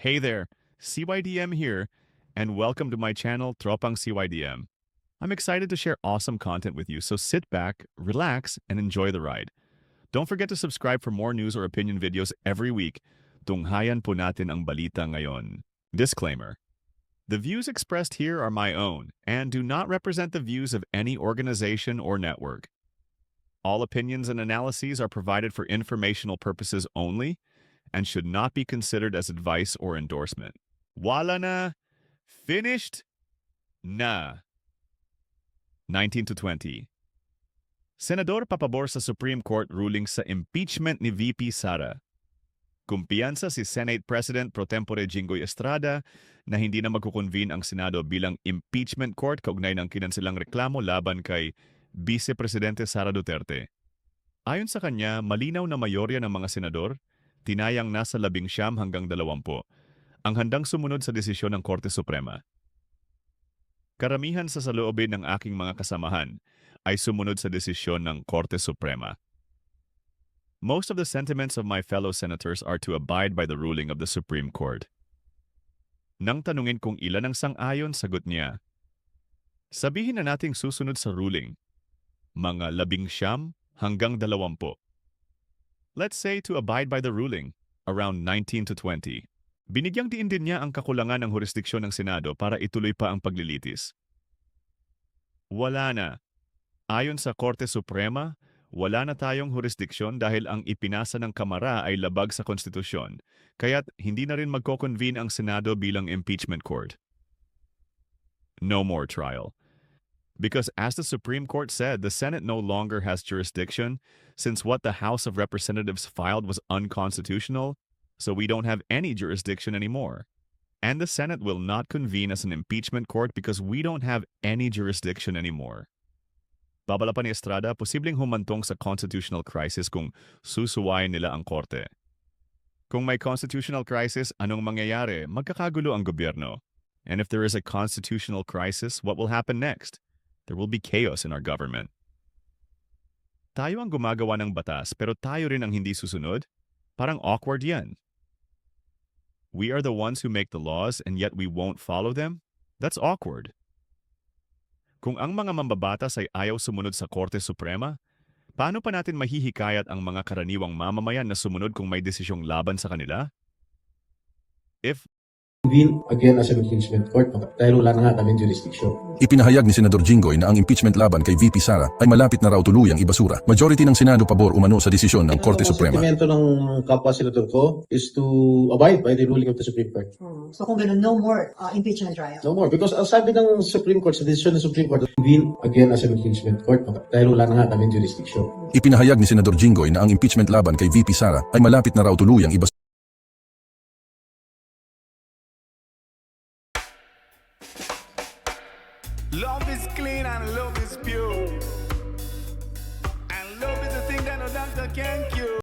Hey there, CYDM here, and welcome to my channel, Tropang CYDM. I'm excited to share awesome content with you, so sit back, relax, and enjoy the ride. Don't forget to subscribe for more news or opinion videos every week. Tunghayan po natin ang balita ngayon. Disclaimer. The views expressed here are my own and do not represent the views of any organization or network. All opinions and analyses are provided for informational purposes only and should not be considered as advice or endorsement. Wala na, finished na. 19 to 20. Senador papabor sa Supreme Court ruling sa impeachment ni VP Sara. Kumpiyansa si Senate President Pro Tempore Jinggoy Estrada na hindi na magkukonvene ang Senado bilang impeachment court kaugnay ng kinansilang reklamo laban kay Vice Presidente Sara Duterte. Ayon sa kanya, malinaw na mayorya ng mga senador, tinayang nasa 19 hanggang 20, ang handang sumunod sa desisyon ng Korte Suprema. Karamihan sa saloobin ng aking mga kasamahan ay sumunod sa desisyon ng Korte Suprema. Most of the sentiments of my fellow senators are to abide by the ruling of the Supreme Court. Nang tanungin kung ilan ang sang-ayon, sagot niya, sabihin na nating susunod sa ruling, mga 19 hanggang 20. Let's say to abide by the ruling, around 19 to 20. Binigyang diin din niya ang kakulangan ng jurisdiksyon ng Senado para ituloy pa ang paglilitis. Wala na. Ayon sa Korte Suprema, wala na tayong jurisdiksyon dahil ang ipinasa ng Kamara ay labag sa konstitusyon, kaya't hindi na rin magko-convene ang Senado bilang impeachment court. No more trial. Because as the Supreme Court said, the Senate no longer has jurisdiction since what the House of Representatives filed was unconstitutional, so we don't have any jurisdiction anymore. And the Senate will not convene as an impeachment court because we don't have any jurisdiction anymore. Babala pa ni Estrada, posibleng humantong sa constitutional crisis kung susuwayin nila ang korte. Kung may constitutional crisis, anong mangyayari? Magkakagulo ang gobyerno. And if there is a constitutional crisis, what will happen next? There will be chaos in our government. Tayo ang gumagawa ng batas pero tayo rin ang hindi susunod? Parang awkward yan. We are the ones who make the laws and yet we won't follow them? That's awkward. Kung ang mga mambabatas ay ayaw sumunod sa Korte Suprema, paano pa natin mahihikayat ang mga karaniwang mamamayan na sumunod kung may desisyong laban sa kanila? If Convene again as an impeachment court dahil wala na nga kaming jurisdiction. Ipinahayag ni Senador Jinggoy na ang impeachment laban kay VP Sara ay malapit na raw tuluyang ibasura. Majority ng Senado pabor umano sa desisyon ng Korte Suprema. Ang sentimento ng kapwa senador ko is to abide by the ruling of the Supreme Court. So kung ganun, no more impeachment trial. No more. Because ang sabi ng Supreme Court, sa desisyon ng Supreme Court, convene again as an impeachment court dahil wala na nga kaming jurisdiction. Ipinahayag ni Senador Jinggoy na ang impeachment laban kay VP Sara ay malapit na raw tuluyang ibasura. Love is clean and love is pure. And love is a thing that no doctor can cure.